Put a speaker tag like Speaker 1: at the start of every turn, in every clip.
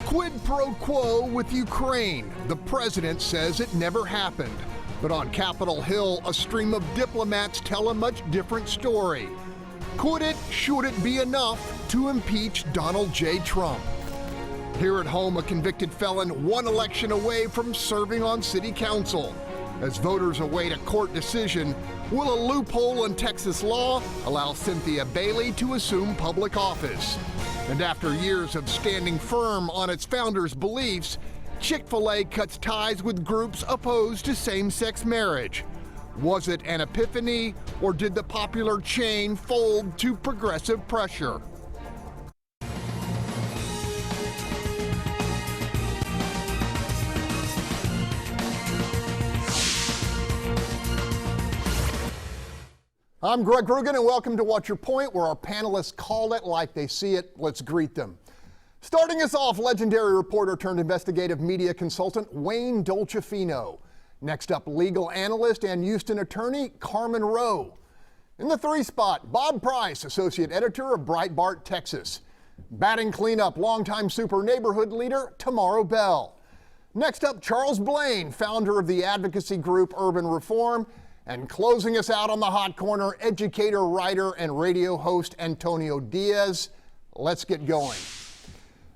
Speaker 1: Quid pro quo with Ukraine. The president says it never happened. But on Capitol Hill, a stream of diplomats tell a much different story. Could it, should it be enough to impeach Donald J. Trump? Here at home, a convicted felon one election away from serving on city council. As voters await a court decision, will a loophole in Texas law allow Cynthia Bailey to assume public office? And after years of standing firm on its founders' beliefs, Chick-fil-A cuts ties with groups opposed to same-sex marriage. Was it an epiphany, or did the popular chain fold to progressive pressure? I'm Greg Groogan, and welcome to What's Your Point, where our panelists call it like they see it. Let's greet them. Starting us off, legendary reporter turned investigative media consultant Wayne Dolcefino. Next up, legal analyst and Houston attorney Carmen Roe. In the 3 spot, Bob Price, associate editor of Breitbart Texas. Batting cleanup, longtime super neighborhood leader Tomaro Bell. Next up, Charles Blain, founder of the advocacy group Urban Reform. And closing us out on the hot corner, educator, writer, and radio host Antonio Diaz. Let's get going.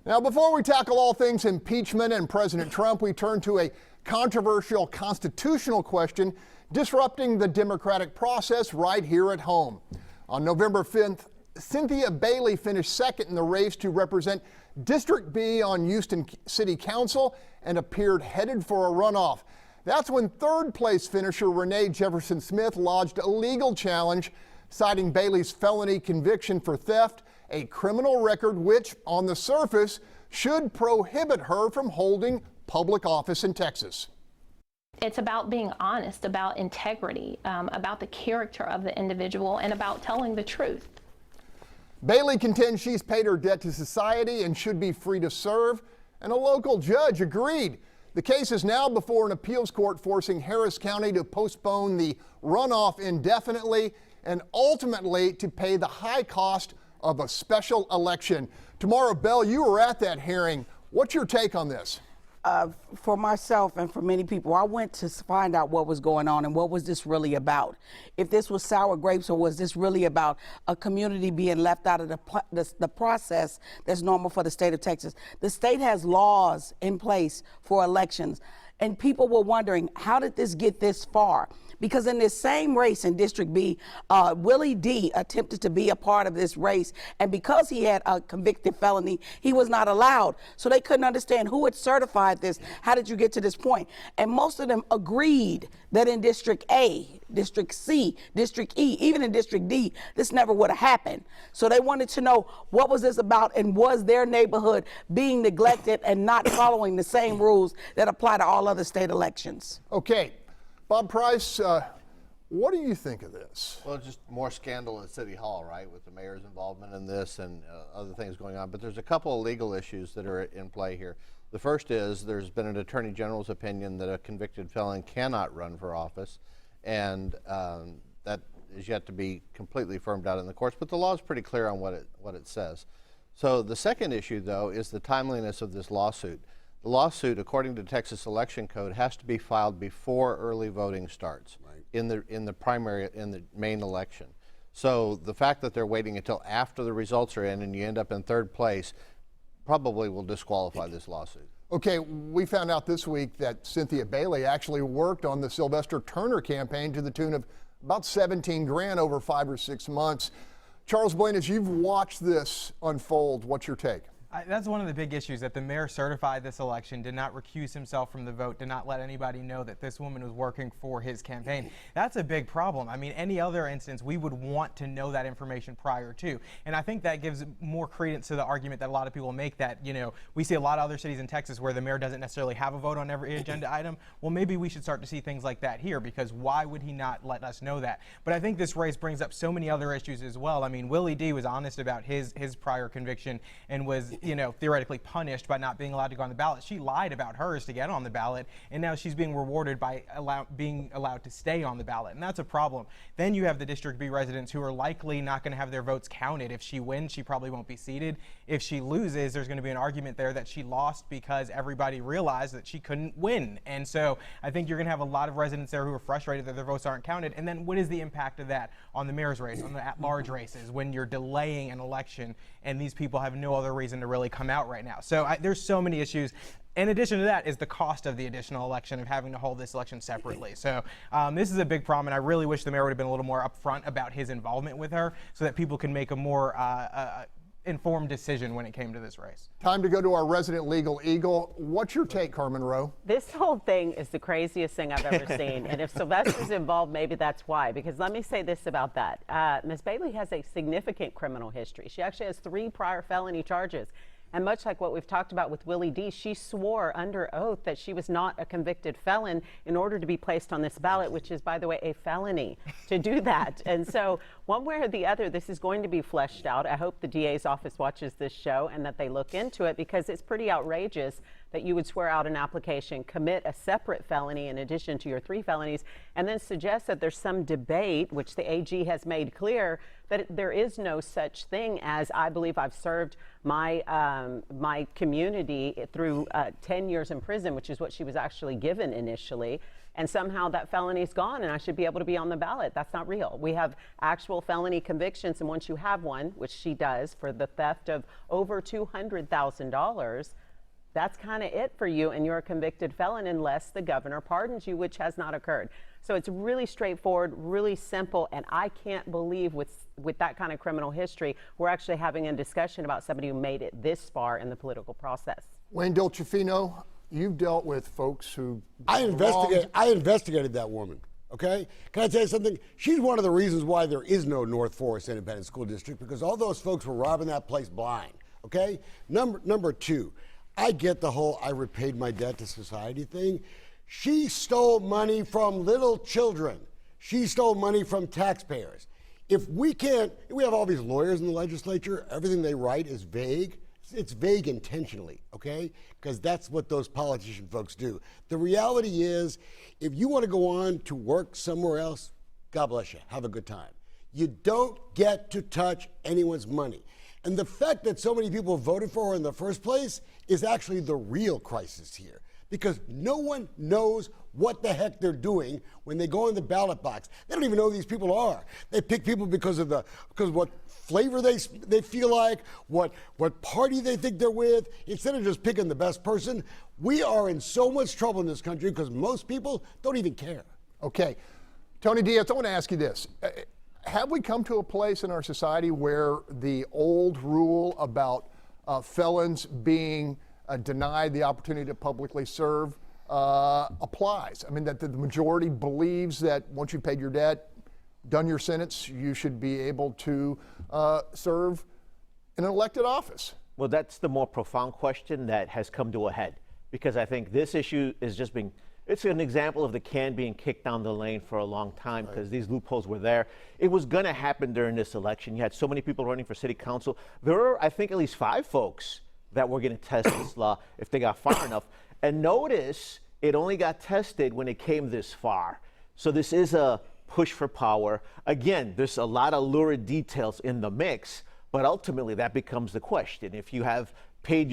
Speaker 1: Now, before we tackle all things impeachment and President Trump, we turn to a controversial constitutional question disrupting the democratic process right here at home. On November 5th, Cynthia Bailey finished second in the race to represent District B on Houston City Council and appeared headed for a runoff. That's when third-place finisher Renee Jefferson Smith lodged a legal challenge, citing Bailey's felony conviction for theft, a criminal record which, on the surface, should prohibit her from holding public office in Texas.
Speaker 2: It's about being honest, about integrity, about the character of the individual, and about telling the truth.
Speaker 1: Bailey contends she's paid her debt to society and should be free to serve, and a local judge agreed. The case is now before an appeals court, forcing Harris County to postpone the runoff indefinitely and ultimately to pay the high cost of a special election. Tomaro Bell, you were at that hearing. What's your take on this?
Speaker 3: For myself and for many people, I went to find out what was going on and what was this really about. If this was sour grapes, or was this really about a community being left out of the process that's normal for the state of Texas. The state has laws in place for elections, and people were wondering, how did this get this far? Because in this same race in District B, Willie D attempted to be a part of this race, and because he had a convicted felony, he was not allowed. So they couldn't understand who had certified this. How did you get to this point? And most of them agreed that in District A, District C, District E, even in District D, this never would have happened. So they wanted to know, what was this about, and was their neighborhood being neglected and not following the same rules that apply to all other state elections?
Speaker 1: Okay. Bob Price, what do you think of this?
Speaker 4: Well, just more scandal at City Hall, right, with the mayor's involvement in this and other things going on. But there's a couple of legal issues that are in play here. The first is there's been an attorney general's opinion that a convicted felon cannot run for office, and that is yet to be completely firmed out in the courts. But the law is pretty clear on what it says. So the second issue, though, is the timeliness of this lawsuit. The lawsuit, according to Texas Election Code, has to be filed before early voting starts, right, in the main election. So the fact that they're waiting until after the results are in and you end up in third place probably will disqualify this lawsuit.
Speaker 1: Okay, we found out this week that Cynthia Bailey actually worked on the Sylvester Turner campaign to the tune of about 17 grand over 5 or 6 months. Charles Blain, as you've watched this unfold, what's your take?
Speaker 5: That's one of the big issues, that the mayor certified this election, did not recuse himself from the vote, did not let anybody know that this woman was working for his campaign. That's a big problem. I mean, any other instance, we would want to know that information prior to. And I think that gives more credence to the argument that a lot of people make that, you know, we see a lot of other cities in Texas where the mayor doesn't necessarily have a vote on every agenda item. Well, maybe we should start to see things like that here, because why would he not let us know that? But I think this race brings up so many other issues as well. I mean, Willie D was honest about his prior conviction and was theoretically punished by not being allowed to go on the ballot. She lied about hers to get on the ballot, and now she's being rewarded by being allowed to stay on the ballot, and that's a problem. Then you have the District B residents who are likely not going to have their votes counted. If she wins, she probably won't be seated. If she loses, there's going to be an argument there that she lost because everybody realized that she couldn't win. And so I think you're going to have a lot of residents there who are frustrated that their votes aren't counted. And then what is the impact of that on the mayor's race, on the at-large races, when you're delaying an election and these people have no other reason to really come out right now? So there's so many issues. In addition to that is the cost of the additional election of having to hold this election separately. So this is a big problem, and I really wish the mayor would have been a little more upfront about his involvement with her so that people can make a more informed decision when it came to this race.
Speaker 1: Time to go to our resident legal eagle. What's your take, Carmen Roe?
Speaker 6: This whole thing is the craziest thing I've ever seen. And if Sylvester's involved, maybe that's why. Because let me say this about that. Ms. Bailey has a significant criminal history. She actually has 3 prior felony charges. And much like what we've talked about with Willie D., she swore under oath that she was not a convicted felon in order to be placed on this ballot, which is, by the way, a felony to do that. And so one way or the other, this is going to be fleshed out. I hope the DA's office watches this show and that they look into it, because it's pretty outrageous that you would swear out an application, commit a separate felony in addition to your 3 felonies, and then suggest that there's some debate, which the AG has made clear, that there is no such thing as, I believe I've served my my community through 10 years in prison, which is what she was actually given initially, and somehow that felony's gone and I should be able to be on the ballot. That's not real. We have actual felony convictions, and once you have one, which she does, for the theft of over $200,000, that's kind of it for you, and you're a convicted felon unless the governor pardons you, which has not occurred. So it's really straightforward, really simple, and I can't believe with that kind of criminal history, we're actually having a discussion about somebody who made it this far in the political process.
Speaker 1: Wayne Dolcefino, you've dealt with folks who...
Speaker 7: I investigated that woman, okay? Can I tell you something? She's one of the reasons why there is no North Forest Independent School District, because all those folks were robbing that place blind, okay? Number 2, I get the whole I repaid my debt to society thing. She stole money from little children. She stole money from taxpayers. If we have all these lawyers in the legislature, everything they write is vague. It's vague intentionally, okay? Because that's what those politician folks do. The reality is, if you want to go on to work somewhere else, God bless you, have a good time. You don't get to touch anyone's money. And the fact that so many people voted for her in the first place is actually the real crisis here, because no one knows what the heck they're doing when they go in the ballot box. They don't even know who these people are. They pick people because of what flavor they feel like, what party they think they're with, instead of just picking the best person. We are in so much trouble in this country because most people don't even care.
Speaker 1: Okay. Tony Diaz, I want to ask you this. Have we come to a place in our society where the old rule about felons being denied the opportunity to publicly serve applies? I mean, that the majority believes that once you've paid your debt, done your sentence, you should be able to serve in an elected office.
Speaker 8: Well, that's the more profound question that has come to a head, because I think this issue is just being, it's an example of the can being kicked down the lane for a long time, because these loopholes were there. It was going to happen during this election. You had so many people running for city council. There were, I think, at least 5 folks that were going to test this law if they got far enough. And notice it only got tested when it came this far. So this is a push for power. Again, there's a lot of lurid details in the mix, but ultimately that becomes the question. If you have paid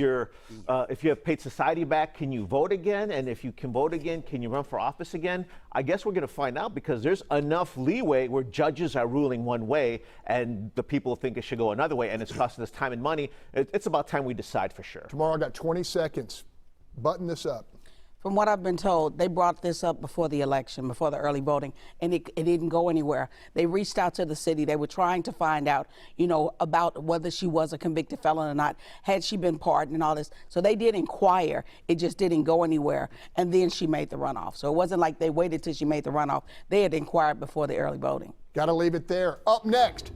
Speaker 8: society back, can you vote again? And if you can vote again, can you run for office again? I guess we're going to find out, because there's enough leeway where judges are ruling one way and the people think it should go another way, and it's costing us time and money. It's about time we decide for sure.
Speaker 1: Tomorrow, I got 20 seconds. Button this up.
Speaker 3: From what I've been told, they brought this up before the election, before the early voting, and it didn't go anywhere. They reached out to the city. They were trying to find out, about whether she was a convicted felon or not, had she been pardoned and all this. So they did inquire. It just didn't go anywhere. And then she made the runoff. So it wasn't like they waited till she made the runoff. They had inquired before the early voting.
Speaker 1: Got to leave it there. Up next,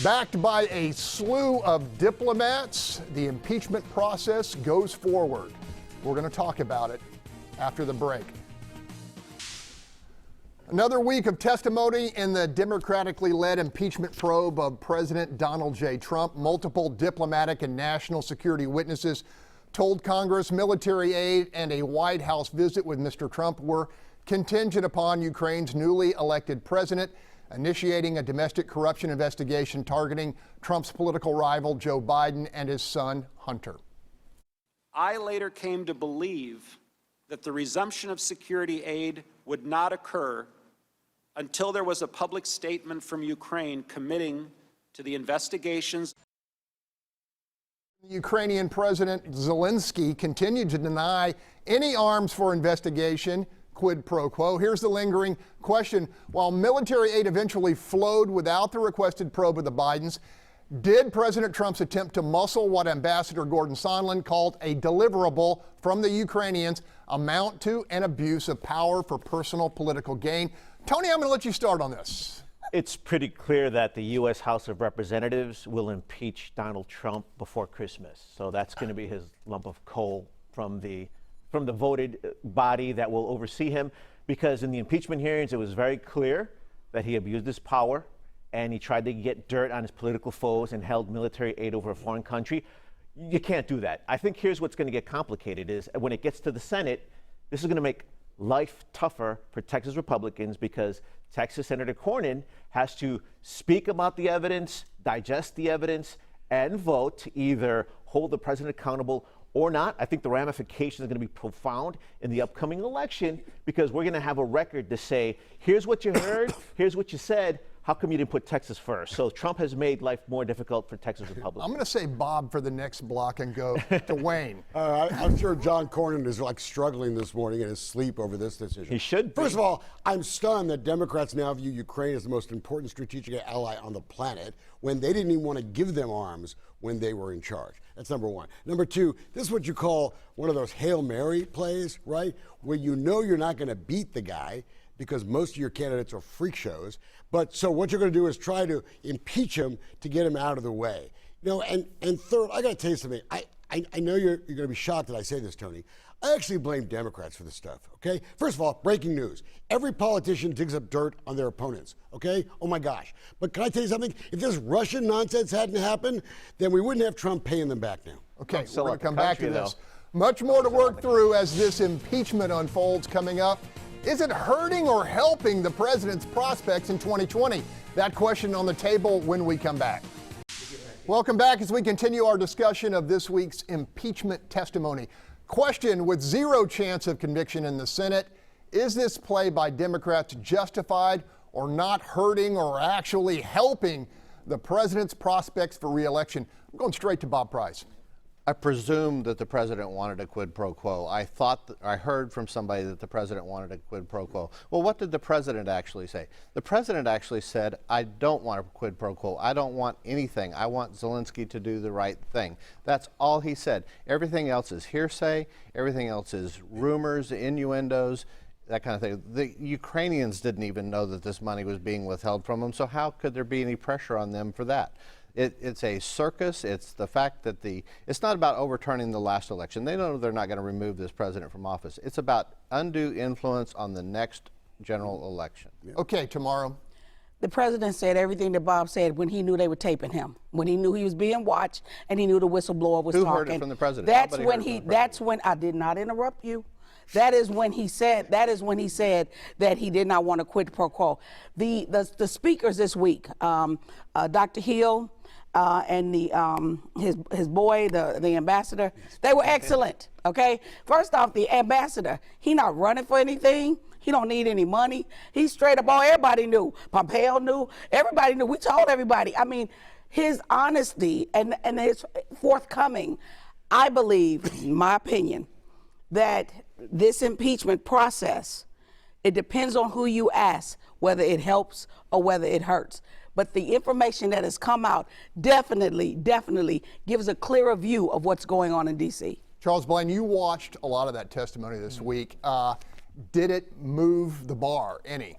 Speaker 1: backed by a slew of diplomats, the impeachment process goes forward. We're going to talk about it after the break. Another week of testimony in the democratically led impeachment probe of President Donald J. Trump. Multiple diplomatic and national security witnesses told Congress military aid and a White House visit with Mr. Trump were contingent upon Ukraine's newly elected president initiating a domestic corruption investigation targeting Trump's political rival Joe Biden and his son Hunter.
Speaker 9: I later came to believe that the resumption of security aid would not occur until there was a public statement from Ukraine committing to the investigations.
Speaker 1: Ukrainian President Zelensky continued to deny any arms for investigation, quid pro quo. Here's the lingering question. While military aid eventually flowed without the requested probe of the Bidens, did President Trump's attempt to muscle what Ambassador Gordon Sondland called a deliverable from the Ukrainians amount to an abuse of power for personal political gain? Tony, I'm going to let you start on this.
Speaker 8: It's pretty clear that the U.S. House of Representatives will impeach Donald Trump before Christmas. So that's going to be his lump of coal from the voted body that will oversee him, because in the impeachment hearings, it was very clear that he abused his power and he tried to get dirt on his political foes and held military aid over a foreign country. You can't do that. I think here's what's going to get complicated is when it gets to the Senate, this is going to make life tougher for Texas Republicans, because Texas Senator Cornyn has to speak about the evidence, digest the evidence, and vote to either hold the president accountable or not. I think the ramifications are going to be profound in the upcoming election, because we're going to have a record to say, here's what you heard, here's what you said. How come you didn't put Texas first? So Trump has made life more difficult for Texas Republicans.
Speaker 1: I'm going to say Bob for the next block and go to Wayne.
Speaker 7: I'm sure John Cornyn is like struggling this morning in his sleep over this decision.
Speaker 8: He should be.
Speaker 7: First of all, I'm stunned that Democrats now view Ukraine as the most important strategic ally on the planet when they didn't even want to give them arms when they were in charge. That's number one. Number two, this is what you call one of those Hail Mary plays, right? Where you know you're not going to beat the guy because most of your candidates are freak shows. But so what you're going to do is try to impeach him to get him out of the way. You know, and third, I got to tell you something. I know you're going to be shocked that I say this, Tony. I actually blame Democrats for this stuff, okay? First of all, breaking news. Every politician digs up dirt on their opponents, okay? Oh my gosh. But can I tell you something? If this Russian nonsense hadn't happened, then we wouldn't have Trump paying them back now.
Speaker 1: Okay, we're going to come back to this. Much more to work through as this impeachment unfolds coming up. Is it hurting or helping the president's prospects in 2020? That question on the table when we come back. Welcome back as we continue our discussion of this week's impeachment testimony. Question: with zero chance of conviction in the Senate, is this play by Democrats justified or not hurting or actually helping the president's prospects for re-election? I'm going straight to Bob Price.
Speaker 4: I presume that the president wanted a quid pro quo. I heard from somebody that the president wanted a quid pro quo. Well, what did the president actually say? The president actually said, I don't want a quid pro quo. I don't want anything. I want Zelensky to do the right thing. That's all he said. Everything else is hearsay. Everything else is rumors, innuendos, that kind of thing. The Ukrainians didn't even know that this money was being withheld from them, so how could there be any pressure on them for that? It's a circus. It's the fact that it's not about overturning the last election. They know they're not going to remove this president from office. It's about undue influence on the next general election.
Speaker 1: Okay, Tomaro.
Speaker 3: The president said everything that Bob said when he knew they were taping him, when he knew he was being watched, and he knew the whistleblower was
Speaker 4: talking.
Speaker 3: talking.
Speaker 4: Who heard it from the president?
Speaker 3: That's when I did not interrupt you. That is when he said that he did not want to quid pro quo. The speakers this week, Dr. Hill, and his boy, the ambassador, they were excellent. Okay, first off, the ambassador, he not running for anything. He don't need any money. He's straight up. Everybody knew. Pompeo knew. Everybody knew. We told everybody. I mean, his honesty and his forthcoming. I believe, in my opinion, that this impeachment process, it depends on who you ask, whether it helps or whether it hurts. But the information that has come out definitely gives a clearer view of what's going on in D.C.
Speaker 1: Charles Blain, you watched a lot of that testimony this week. Did it move the bar any?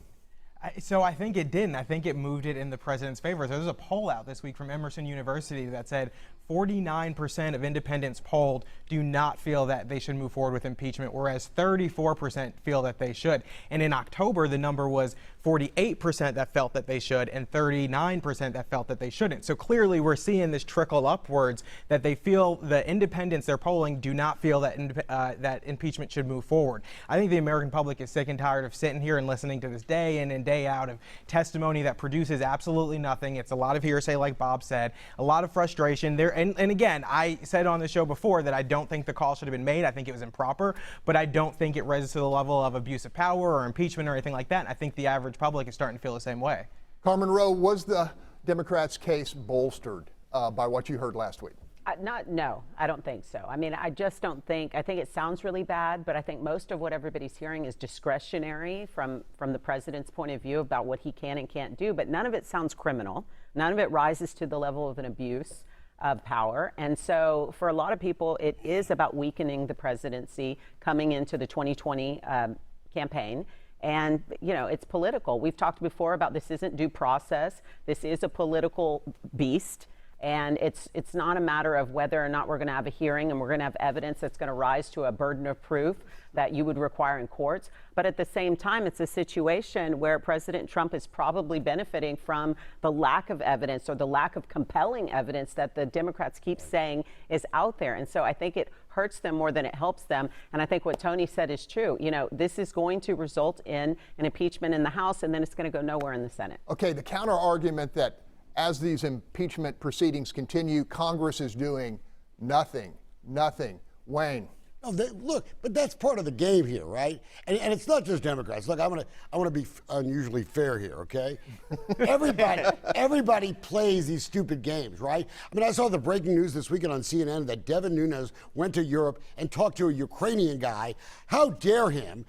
Speaker 5: So I think it didn't. I think it moved it in the president's favor. There was a poll out this week from Emerson University that said 49% of independents polled do not feel that they should move forward with impeachment, whereas 34% feel that they should. And in October, the number was 48% that felt that they should and 39% that felt that they shouldn't. So clearly we're seeing this trickle upwards, that they feel the independents they're polling do not feel that that impeachment should move forward. I think the American public is sick and tired of sitting here and listening to this day in and day out of testimony that produces absolutely nothing. It's a lot of hearsay, like Bob said, a lot of frustration there. And again, I said on the show before that I don't think the call should have been made. I think it was improper, but I don't think it rises to the level of abuse of power or impeachment or anything like that. And I think the average public is starting to feel the same way.
Speaker 1: Carmen Roe, was the Democrats' case bolstered by what you heard last week?
Speaker 6: No, I don't think so. I mean, I just don't think, I think it sounds really bad, but I think most of what everybody's hearing is discretionary from the president's point of view about what he can and can't do, but none of it sounds criminal. None of it rises to the level of an abuse of power. And so for a lot of people, it is about weakening the presidency coming into the 2020 campaign. And, you know, it's political. We've talked before about this isn't due process. This is a political beast. And it's not a matter of whether or not we're going to have a hearing and we're going to have evidence that's going to rise to a burden of proof that you would require in courts. But at the same time, it's a situation where President Trump is probably benefiting from the lack of evidence or the lack of compelling evidence that the Democrats keep saying is out there. And so I think it hurts them more than it helps them. And I think what Tony said is true. You know, this is going to result in an impeachment in the House, and then it's going to go nowhere in the Senate.
Speaker 1: Okay, the counter argument that as these impeachment proceedings continue, Congress is doing nothing. Wayne.
Speaker 7: No, look, but that's part of the game here, right? And it's not just Democrats. Look, I want to be unusually fair here, okay? Everybody plays these stupid games, right? I mean, I saw the breaking news this weekend on CNN that Devin Nunes went to Europe and talked to a Ukrainian guy. How dare him?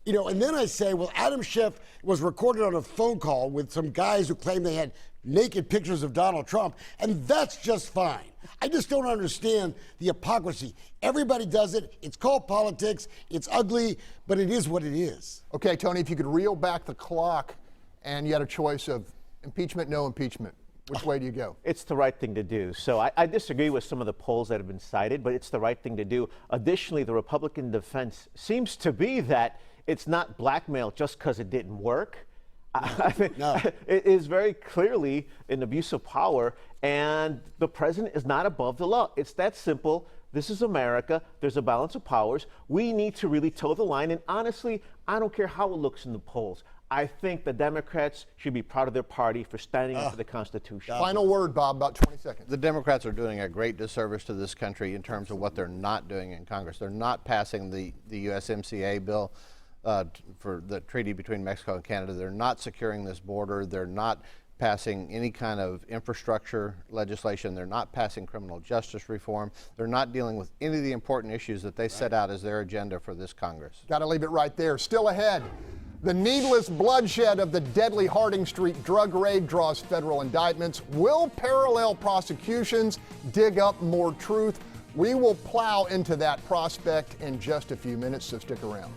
Speaker 7: You know, and then I say, well, Adam Schiff was recorded on a phone call with some guys who claim they had naked pictures of Donald Trump, and that's just fine. I just don't understand the hypocrisy. Everybody does it. It's called politics. It's ugly, but it is what it is.
Speaker 1: Okay, Tony, if you could reel back the clock and you had a choice of impeachment, no impeachment, which way do you go?
Speaker 8: It's the right thing to do. So I disagree with some of the polls that have been cited, but it's the right thing to do. Additionally, the Republican defense seems to be that it's not blackmail just because it didn't work. I think it is very clearly an abuse of power, and the president is not above the law. It's that simple. This is America. There's a balance of powers. We need to really toe the line, and honestly, I don't care how it looks in the polls. I think the Democrats should be proud of their party for standing up for the Constitution.
Speaker 1: Final word, Bob, about 20 seconds.
Speaker 4: The Democrats are doing a great disservice to this country in terms of what they're not doing in Congress. They're not passing the USMCA bill for the treaty between Mexico and Canada. They're not securing this border. They're not passing any kind of infrastructure legislation. They're not passing criminal justice reform. They're not dealing with any of the important issues that they set out as their agenda for this Congress.
Speaker 1: Got to leave it right there. Still ahead, the needless bloodshed of the deadly Harding Street drug raid draws federal indictments. Will parallel prosecutions dig up more truth? We will plow into that prospect in just a few minutes, so stick around.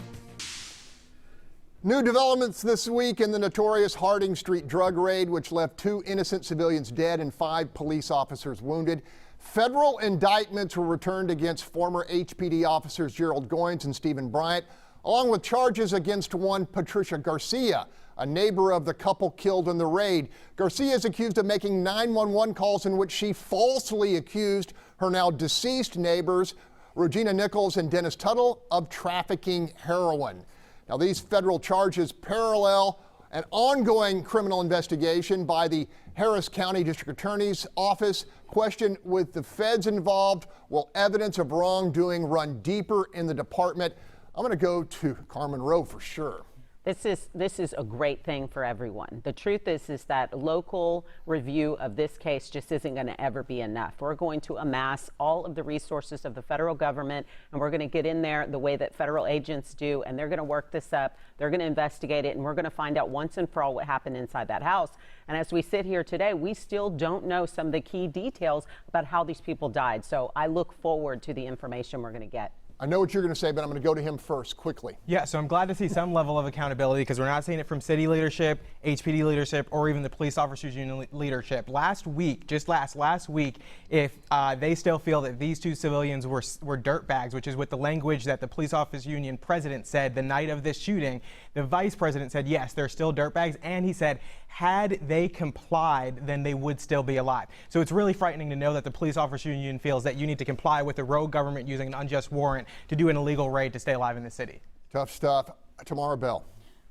Speaker 1: New developments this week in the notorious Harding Street drug raid, which left 2 innocent civilians dead and 5 police officers wounded. Federal indictments were returned against former HPD officers Gerald Goins and Stephen Bryant, along with charges against one Patricia Garcia, a neighbor of the couple killed in the raid. Garcia is accused of making 911 calls in which she falsely accused her now deceased neighbors, Regina Nichols and Dennis Tuttle, of trafficking heroin. Now, these federal charges parallel an ongoing criminal investigation by the Harris County District Attorney's Office. Question with the feds involved, will evidence of wrongdoing run deeper in the department? I'm going to go to Carmen Roe for sure.
Speaker 6: This is a great thing for everyone. The truth is that local review of this case just isn't going to ever be enough. We're going to amass all of the resources of the federal government, and we're going to get in there the way that federal agents do, and they're going to work this up. They're going to investigate it, and we're going to find out once and for all what happened inside that house. And as we sit here today, we still don't know some of the key details about how these people died. So I look forward to the information we're going to get.
Speaker 1: I know what you're going to say, but I'm going to go to him first quickly.
Speaker 5: Yeah, so I'm glad to see some level of accountability because we're not seeing it from city leadership, HPD leadership, or even the police officers union leadership. Last week, just last week, if they still feel that these two civilians were dirtbags, which is what the language that the police office union president said the night of this shooting, the vice president said, yes, they're still dirtbags, and he said, had they complied, then they would still be alive. So it's really frightening to know that the police officer union feels that you need to comply with the rogue government using an unjust warrant to do an illegal raid to stay alive in the city.
Speaker 1: Tough stuff. Tomaro Bell.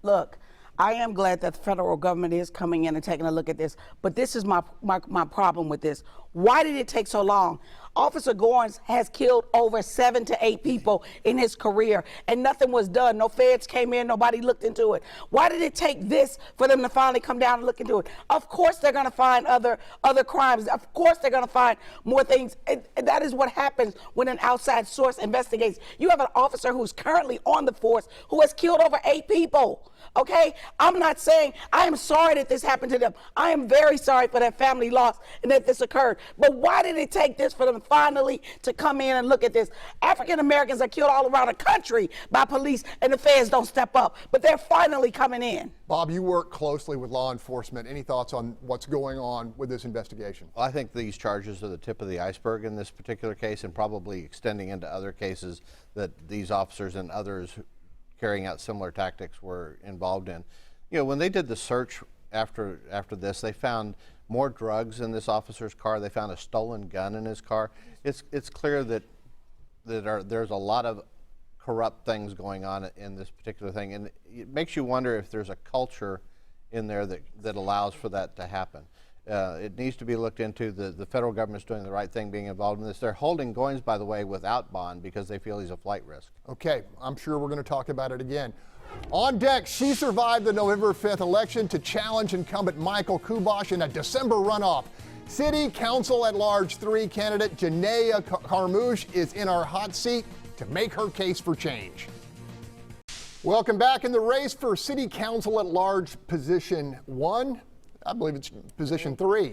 Speaker 3: Look, I am glad that the federal government is coming in and taking a look at this, but this is my problem with this. Why did it take so long? Officer Goins has killed over 7 to 8 people in his career, and nothing was done. No feds came in, nobody looked into it. Why did it take this for them to finally come down and look into it? Of course they're going to find other crimes. Of course they're going to find more things. And that is what happens when an outside source investigates. You have an officer who's currently on the force who has killed over 8 people. Okay? I'm not saying I am sorry that this happened to them. I am very sorry for that family loss and that this occurred. But why did it take this for them finally to come in and look at this? African Americans are killed all around the country by police and the feds don't step up. But they're finally coming in.
Speaker 1: Bob, you work closely with law enforcement. Any thoughts on what's going on with this investigation?
Speaker 4: Well, I think these charges are the tip of the iceberg in this particular case and probably extending into other cases that these officers and others carrying out similar tactics were involved in. You know, when they did the search after this, they found more drugs in this officer's car. They found a stolen gun in his car. It's clear that there's a lot of corrupt things going on in this particular thing, and it makes you wonder if there's a culture in there that allows for that to happen. It needs to be looked into. The federal government's doing the right thing being involved in this. They're holding Goins, by the way, without bond because they feel he's a flight risk.
Speaker 1: Okay, I'm sure we're going to talk about it again. On deck, she survived the November 5th election to challenge incumbent Michael Kubosh in a December runoff. City Council at Large 3 candidate Janaeya Carmouche is in our hot seat to make her case for change. Welcome back. In the race for City Council at Large position 1, I believe it's position 3.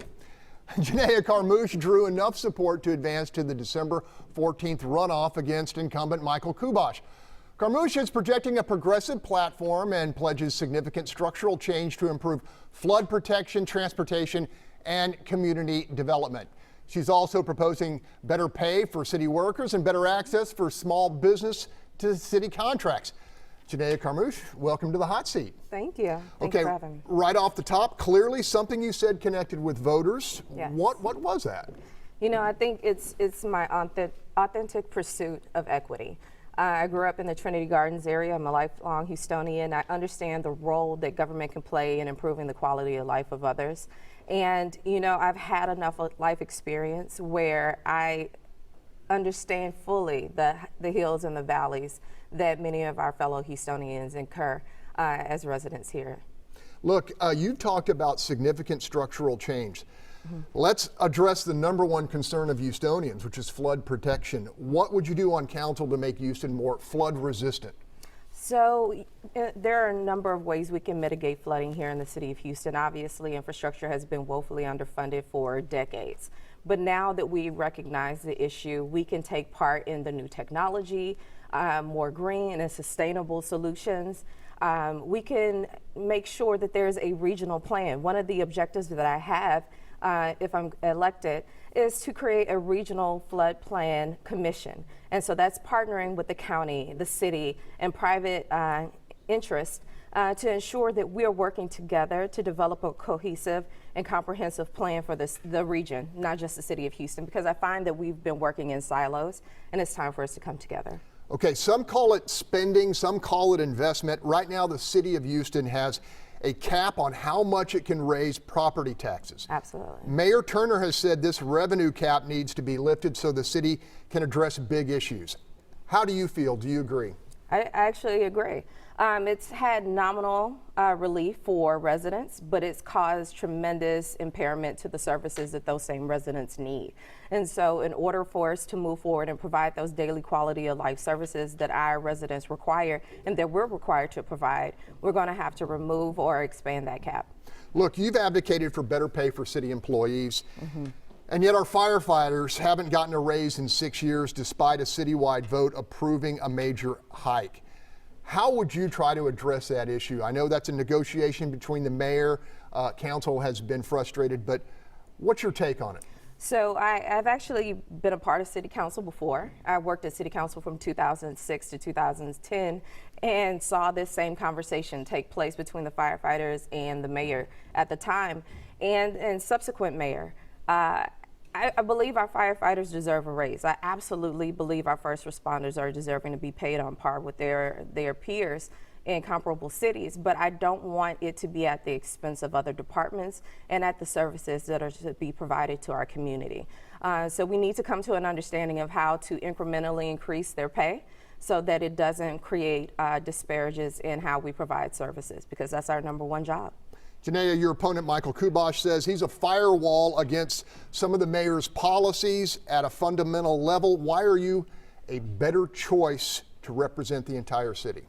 Speaker 1: Janaeya Carmouche drew enough support to advance to the December 14th runoff against incumbent Michael Kubosh. Carmouche is projecting a progressive platform and pledges significant structural change to improve flood protection, transportation, and community development. She's also proposing better pay for city workers and better access for small business to city contracts. Janaeya Carmouche, welcome to the hot seat.
Speaker 10: Thank you. Thanks for having me.
Speaker 1: Right off the top, clearly something you said connected with voters.
Speaker 10: Yes.
Speaker 1: What was that?
Speaker 10: You know, I think it's my authentic pursuit of equity. I grew up in the Trinity Gardens area. I'm a lifelong Houstonian. I understand the role that government can play in improving the quality of life of others. And, you know, I've had enough life experience where I understand fully the hills and the valleys that many of our fellow Houstonians incur as residents here.
Speaker 1: Look, you talked about significant structural change. Let's address the number one concern of Houstonians, which is flood protection. What would you do on council to make Houston more flood resistant?
Speaker 10: So there are a number of ways we can mitigate flooding here in the city of Houston. Obviously, infrastructure has been woefully underfunded for decades. But now that we recognize the issue, we can take part in the new technology, more green and sustainable solutions. We can make sure that there's a regional plan. One of the objectives that I have if I'm elected, is to create a regional flood plan commission. And so that's partnering with the county, the city, and private interests to ensure that we're working together to develop a cohesive and comprehensive plan for the region, not just the city of Houston, because I find that we've been working in silos, and it's time for us to come together.
Speaker 1: Okay, some call it spending, some call it investment. Right now, the city of Houston has a cap on how much it can raise property taxes.
Speaker 10: Absolutely.
Speaker 1: Mayor Turner has said this revenue cap needs to be lifted so the city can address big issues. How do you feel? Do you agree?
Speaker 10: I actually agree. It's had nominal relief for residents, but it's caused tremendous impairment to the services that those same residents need. And so in order for us to move forward and provide those daily quality of life services that our residents require and that we're required to provide, we're going to have to remove or expand that cap.
Speaker 1: Look, you've advocated for better pay for city employees. And yet our firefighters haven't gotten a raise in 6 years despite a citywide vote approving a major hike. How would you try to address that issue? I know that's a negotiation between the mayor, council has been frustrated, but what's your take on it?
Speaker 10: So I've actually been a part of city council before. I worked at city council from 2006 to 2010 and saw this same conversation take place between the firefighters and the mayor at the time and subsequent mayor. I believe our firefighters deserve a raise. I absolutely believe our first responders are deserving to be paid on par with their peers in comparable cities, but I don't want it to be at the expense of other departments and at the services that are to be provided to our community. So we need to come to an understanding of how to incrementally increase their pay so that it doesn't create disparages in how we provide services, because that's our #1 job.
Speaker 1: Janaeya, your opponent, Michael Kubosh, says he's a firewall against some of the mayor's policies at a fundamental level. Why are you a better choice to represent the entire city?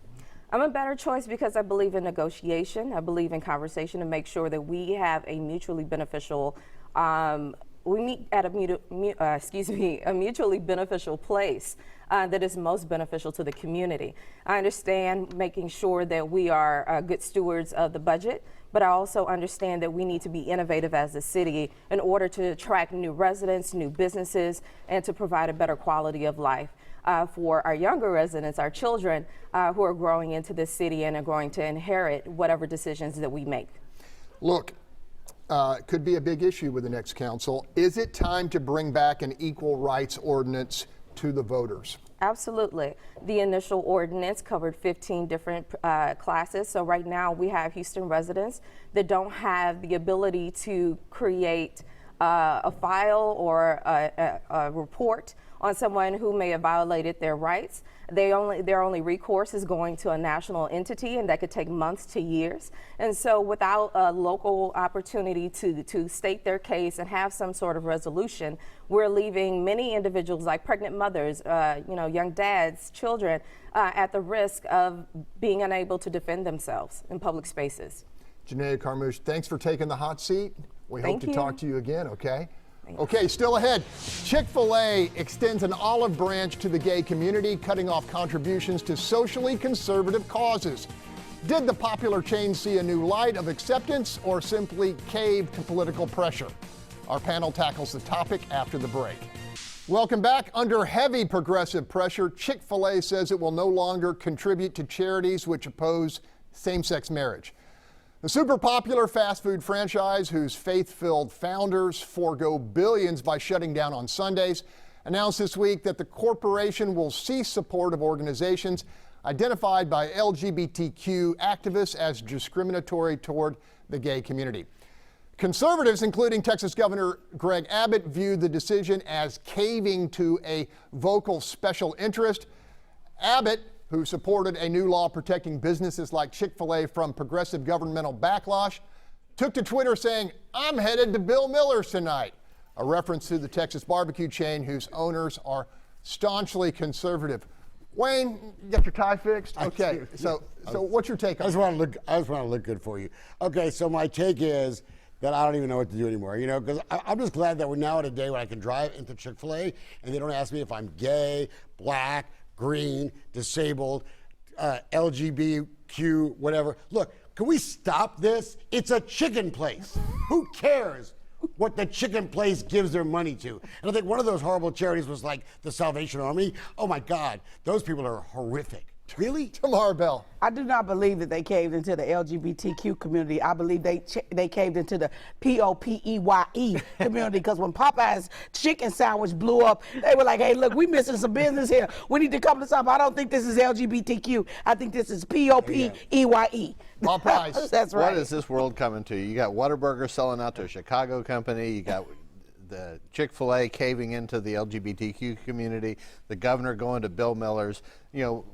Speaker 10: I'm a better choice because I believe in negotiation. I believe in conversation to make sure that we have a mutually beneficial, we meet at a mutually beneficial place that is most beneficial to the community. I understand making sure that we are good stewards of the budget, but I also understand that we need to be innovative as a city in order to attract new residents, new businesses, and to provide a better quality of life for our younger residents, our children who are growing into this city and are going to inherit whatever decisions that we make.
Speaker 1: Look, it could be a big issue with the next council. Is it time to bring back an equal rights ordinance to the voters?
Speaker 10: Absolutely. The initial ordinance covered 15 different classes. So right now we have Houston residents that don't have the ability to create a file or a report on someone who may have violated their rights. Their only recourse is going to a national entity, and that could take months to years. And so without a local opportunity to state their case and have some sort of resolution, we're leaving many individuals like pregnant mothers, young dads, children at the risk of being unable to defend themselves in public spaces.
Speaker 1: Janaeya, Carmouche, thanks for taking the hot seat. We hope to talk to you again, okay?
Speaker 10: Thanks.
Speaker 1: Okay, still ahead. Chick-fil-A extends an olive branch to the gay community, cutting off contributions to socially conservative causes. Did the popular chain see a new light of acceptance or simply cave to political pressure? Our panel tackles the topic after the break. Welcome back. Under heavy progressive pressure, Chick-fil-A says it will no longer contribute to charities which oppose same-sex marriage. The super popular fast food franchise, whose faith-filled founders forego billions by shutting down on Sundays, announced this week that the corporation will cease support of organizations identified by LGBTQ activists as discriminatory toward the gay community. Conservatives, including Texas Governor Greg Abbott, viewed the decision as caving to a vocal special interest. Abbott, who supported a new law protecting businesses like Chick-fil-A from progressive governmental backlash, took to Twitter saying, "I'm headed to Bill Miller's tonight," a reference to the Texas barbecue chain whose owners are staunchly conservative. Wayne, you got your tie fixed? Okay, so what's your take on it?
Speaker 7: I just want to look good for you. Okay, so my take is that I don't even know what to do anymore, because I'm just glad that we're now at a day when I can drive into Chick-fil-A and they don't ask me if I'm gay, black, green, disabled, LGBTQ, whatever. Look, can we stop this? It's a chicken place. Who cares what the chicken place gives their money to? And I think one of those horrible charities was like the Salvation Army. Oh my God, those people are horrific. Really?
Speaker 1: Tomaro Bell.
Speaker 3: I do not believe that they caved into the LGBTQ community. I believe they caved into the POPEYE community, because when Popeye's chicken sandwich blew up, they were like, hey, look, we missing some business here. We need to come to something. I don't think this is LGBTQ. I think this is POPEYE.
Speaker 1: All price.
Speaker 3: That's right.
Speaker 4: What is this world coming to? You got Whataburger selling out to a Chicago company. You got the Chick-fil-A caving into the LGBTQ community, the governor going to Bill Miller's.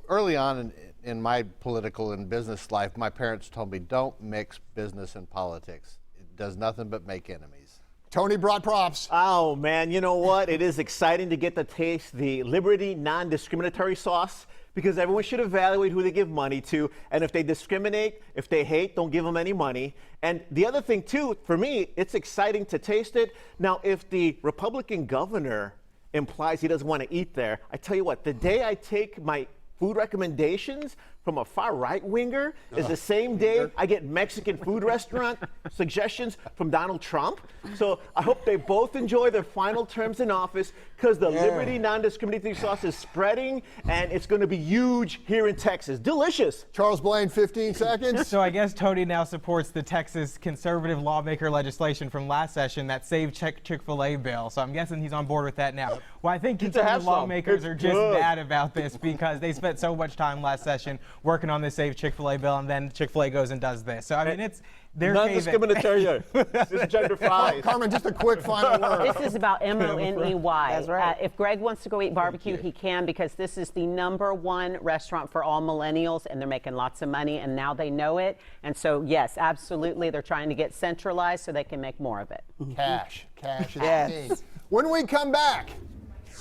Speaker 4: Early on in my political and business life, my parents told me, don't mix business and politics. It does nothing but make enemies.
Speaker 1: Tony brought props.
Speaker 8: Oh, man, you know what? It is exciting to get to taste the Liberty non-discriminatory sauce, because everyone should evaluate who they give money to. And if they discriminate, if they hate, don't give them any money. And the other thing, too, for me, it's exciting to taste it. Now, if the Republican governor implies he doesn't want to eat there, I tell you what, the day I take my food recommendations from a far right-winger is the same day I get Mexican food restaurant suggestions from Donald Trump. So I hope they both enjoy their final terms in office, because the Liberty non-discriminatory sauce is spreading, and it's going to be huge here in Texas. Delicious.
Speaker 1: Charles Blain, 15 seconds.
Speaker 5: So I guess Tony now supports the Texas conservative lawmaker legislation from last session that saved Chick-fil-A bill. So I'm guessing he's on board with that now. Well, I think conservative lawmakers are just mad about this because they spent so much time last session working on this Save Chick-fil-A bill, and then Chick-fil-A goes and does this. So, I mean, it's their
Speaker 8: non-discriminatory. This is gender-fried.
Speaker 1: Carmen, just a quick final word.
Speaker 6: This is about M-O-N-E-Y.
Speaker 3: That's right.
Speaker 6: If Greg wants to go eat barbecue, he can, because this is the #1 restaurant for all millennials, and they're making lots of money, and now they know it. And so, yes, absolutely, they're trying to get centralized so they can make more of it.
Speaker 1: Cash is
Speaker 3: Yes.
Speaker 1: king. When we come back,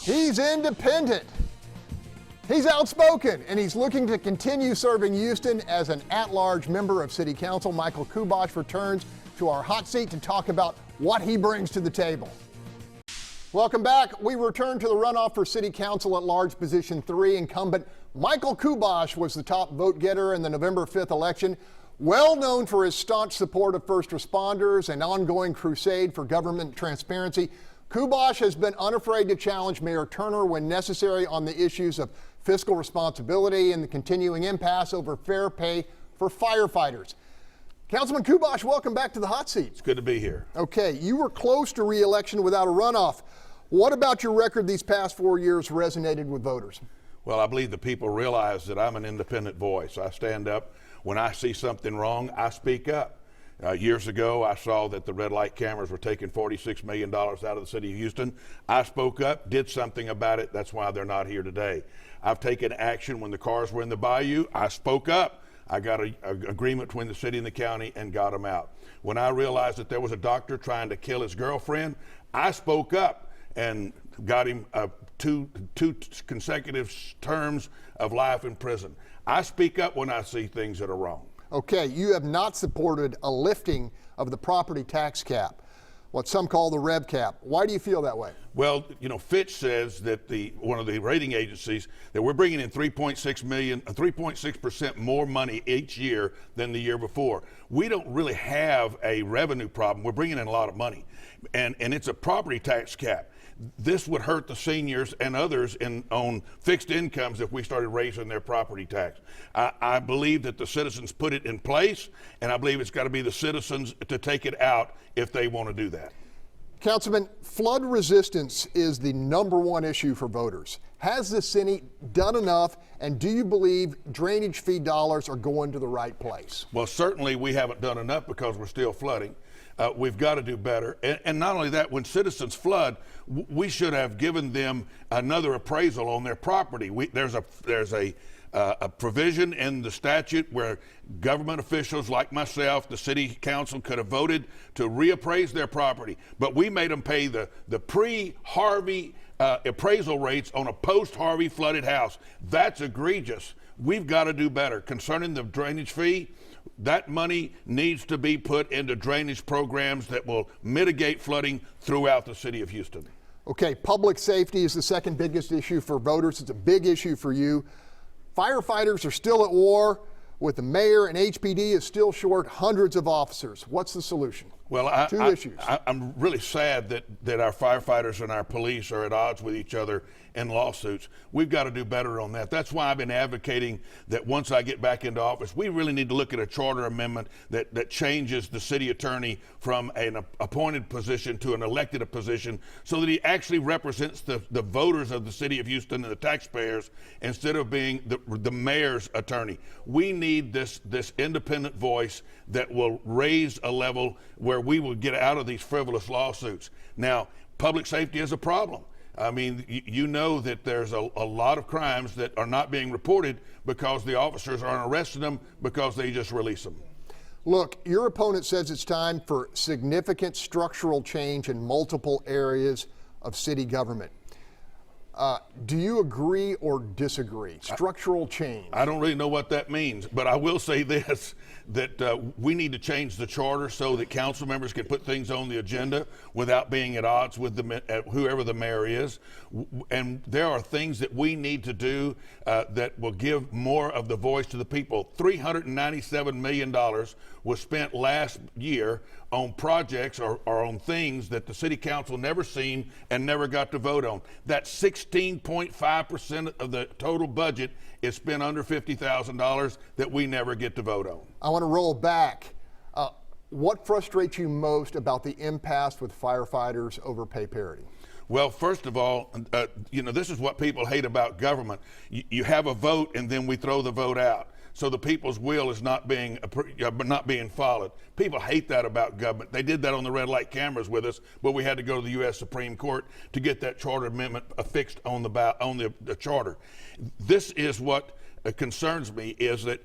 Speaker 1: he's independent. He's outspoken, and he's looking to continue serving Houston as an at-large member of City Council. Michael Kubosh returns to our hot seat to talk about what he brings to the table. Welcome back. We return to the runoff for City Council at-large position 3. Incumbent Michael Kubosh was the top vote getter in the November 5th election. Well known for his staunch support of first responders and ongoing crusade for government transparency, Kubosh has been unafraid to challenge Mayor Turner when necessary on the issues of fiscal responsibility and the continuing impasse over fair pay for firefighters. Councilman Kubosh, welcome back to the hot seat.
Speaker 11: It's good to be here.
Speaker 1: Okay, you were close to re-election without a runoff. What about your record these past 4 years resonated with voters?
Speaker 11: Well, I believe the people realize that I'm an independent voice. I stand up. When I see something wrong, I speak up. Years ago, I saw that the red light cameras were taking $46 million out of the city of Houston. I spoke up, did something about it. That's why they're not here today. I've taken action when the cars were in the bayou. I spoke up. I got an agreement between the city and the county and got them out. When I realized that there was a doctor trying to kill his girlfriend, I spoke up and got him two consecutive terms of life in prison. I speak up when I see things that are wrong.
Speaker 1: Okay, you have not supported a lifting of the property tax cap, what some call the rev cap. Why do you feel that way?
Speaker 11: Well, you know, Fitch says that one of the rating agencies that we're bringing in 3.6% more money each year than the year before. We don't really have a revenue problem. We're bringing in a lot of money, and it's a property tax cap. This would hurt the seniors and others on fixed incomes if we started raising their property tax. I believe that the citizens put it in place, and I believe it's got to be the citizens to take it out if they want to do that.
Speaker 1: Councilman, flood resistance is the #1 issue for voters. Has the city done enough, and do you believe drainage fee dollars are going to the right place?
Speaker 11: Well, certainly we haven't done enough because we're still flooding. We've got to do better. And not only that, when citizens flood, we should have given them another appraisal on their property. There's a provision in the statute where government officials like myself, the city council, could have voted to reappraise their property. But we made them pay the pre-Harvey appraisal rates on a post-Harvey flooded house. That's egregious. We've got to do better. Concerning the drainage fee, that money needs to be put into drainage programs that will mitigate flooding throughout the city of Houston.
Speaker 1: Okay, public safety is the second biggest issue for voters. It's a big issue for you. Firefighters are still at war with the mayor, and HPD is still short hundreds of officers. What's the solution?
Speaker 11: Well, I'm really sad that our firefighters and our police are at odds with each other in lawsuits. We've got to do better on that. That's why I've been advocating that once I get back into office, we really need to look at a charter amendment that changes the city attorney from an appointed position to an elected position so that he actually represents the voters of the city of Houston and the taxpayers instead of being the mayor's attorney. We need this independent voice that will raise a level where we will get out of these frivolous lawsuits. Now, public safety is a problem. I mean, you know that there's a lot of crimes that are not being reported because the officers aren't arresting them because they just release them.
Speaker 1: Look, your opponent says it's time for significant structural change in multiple areas of city government. Do you agree or disagree? Structural change.
Speaker 11: I don't really know what that means, but I will say this, that we need to change the charter so that council members can put things on the agenda without being at odds with whoever the mayor is. And there are things that we need to do that will give more of the voice to the people. $397 million was spent last year on projects or on things that the city council never seen and never got to vote on. That's 16.5% of the total budget is spent under $50,000 that we never get to vote on.
Speaker 1: I want to roll back. What frustrates you most about the impasse with firefighters over pay parity?
Speaker 11: Well, first of all, this is what people hate about government. You have a vote and then we throw the vote out. So the people's will is not being followed. People hate that about government. They did that on the red light cameras with us, but we had to go to the U.S. Supreme Court to get that charter amendment fixed on the charter. This is what concerns me, is that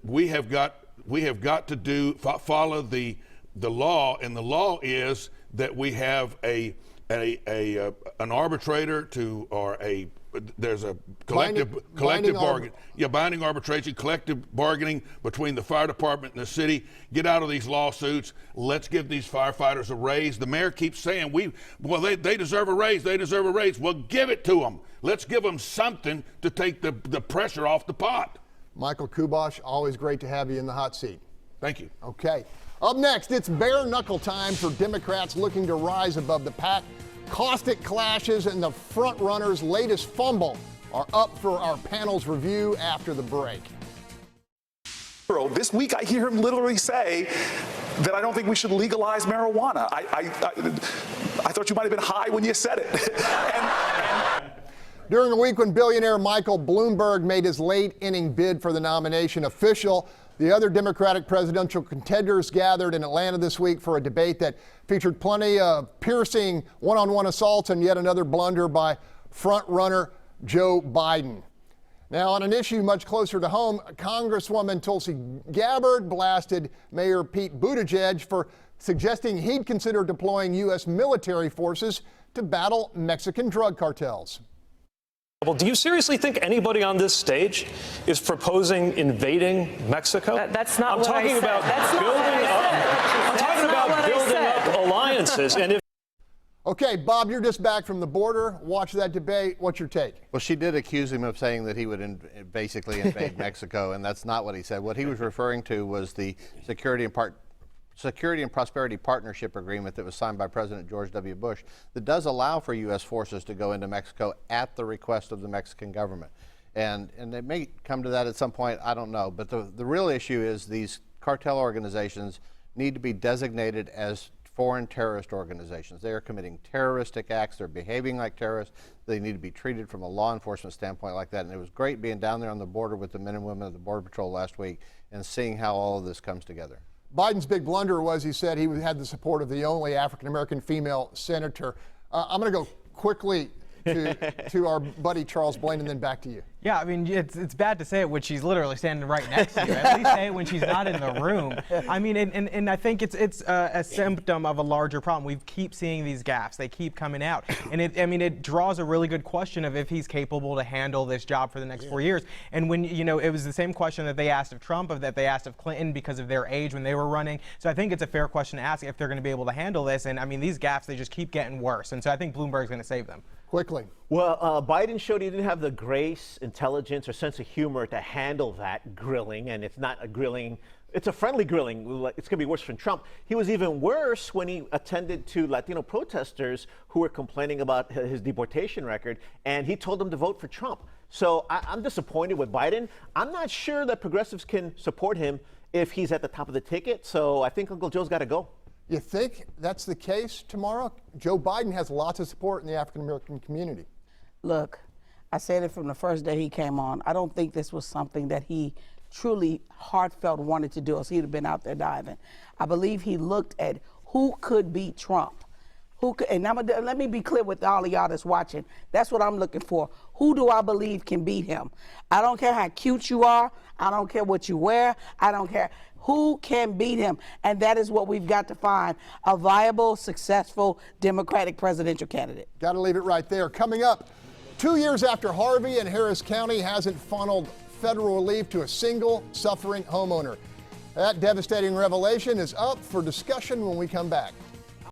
Speaker 11: we have got to follow the law, and the law is that we have an arbitrator there's a collective bargain. Binding arbitration, collective bargaining between the fire department and the city. Get out of these lawsuits. Let's give these firefighters a raise. The mayor keeps saying, they deserve a raise. They deserve a raise. Well, give it to them. Let's give them something to take the pressure off the pot.
Speaker 1: Michael Kubosh, always great to have you in the hot seat.
Speaker 11: Thank you.
Speaker 1: Okay. Up next, it's bare knuckle time for Democrats looking to rise above the pack. Caustic clashes and the front runner's latest fumble are up for our panel's review after the break.
Speaker 12: This week I hear him literally say that I don't think we should legalize marijuana. I thought you might have been high when you said it.
Speaker 1: During a week when billionaire Michael Bloomberg made his late inning bid for the nomination official, the other Democratic presidential contenders gathered in Atlanta this week for a debate that featured plenty of piercing one-on-one assaults and yet another blunder by front-runner Joe Biden. Now, on an issue much closer to home, Congresswoman Tulsi Gabbard blasted Mayor Pete Buttigieg for suggesting he'd consider deploying U.S. military forces to battle Mexican drug cartels.
Speaker 13: Well, do you seriously think anybody on this stage is proposing invading Mexico?
Speaker 14: That's not
Speaker 13: I'm
Speaker 14: what
Speaker 13: talking
Speaker 14: I said.
Speaker 13: about
Speaker 14: That's not
Speaker 13: building
Speaker 14: what I
Speaker 13: up.
Speaker 14: said.
Speaker 13: I'm talking about building up alliances. And if
Speaker 1: Okay, Bob, you're just back from the border. Watch that debate. What's your take?
Speaker 4: Well, she did accuse him of saying that he would basically invade Mexico, and that's not what he said. What he was referring to was the Security and Prosperity Partnership Agreement that was signed by President George W. Bush that does allow for U.S. forces to go into Mexico at the request of the Mexican government. And it may come to that at some point, I don't know. But the real issue is these cartel organizations need to be designated as foreign terrorist organizations. They are committing terroristic acts. They're behaving like terrorists. They need to be treated from a law enforcement standpoint like that. And it was great being down there on the border with the men and women of the Border Patrol last week and seeing how all of this comes together.
Speaker 1: Biden's big blunder was he said he had the support of the only African-American female senator. I'm going to go quickly to our buddy Charles Blain and then back to you.
Speaker 5: Yeah, I mean, it's bad to say it when she's literally standing right next to you. At least say it when she's not in the room. I mean, and I think it's a symptom of a larger problem. We keep seeing these gaffes. They keep coming out. And it draws a really good question of if he's capable to handle this job for the next 4 years. And when, it was the same question that they asked of Trump, that they asked of Clinton because of their age when they were running. So I think it's a fair question to ask if they're going to be able to handle this. And I mean, these gaffes, they just keep getting worse. And so I think Bloomberg's going to save them.
Speaker 1: Quickly.
Speaker 8: Well, Biden showed he didn't have the grace, intelligence, or sense of humor to handle that grilling, and it's not a grilling. It's a friendly grilling. It's going to be worse from Trump. He was even worse when he attended to Latino protesters who were complaining about his deportation record, and he told them to vote for Trump. So I'm disappointed with Biden. I'm not sure that progressives can support him if he's at the top of the ticket, so I think Uncle Joe's got to go.
Speaker 1: You think that's the case tomorrow? Joe Biden has lots of support in the African-American community.
Speaker 3: Look, I said it from the first day he came on. I don't think this was something that he truly heartfelt wanted to do, else he'd have been out there diving. I believe he looked at who could beat Trump. And let me be clear with all of y'all that's watching. That's what I'm looking for. Who do I believe can beat him? I don't care how cute you are. I don't care what you wear. I don't care. Who can beat him? And that is what we've got to find, a viable, successful Democratic presidential candidate.
Speaker 1: Got to leave it right there. Coming up, 2 years after Harvey and Harris County hasn't funneled federal relief to a single suffering homeowner. That devastating revelation is up for discussion when we come back.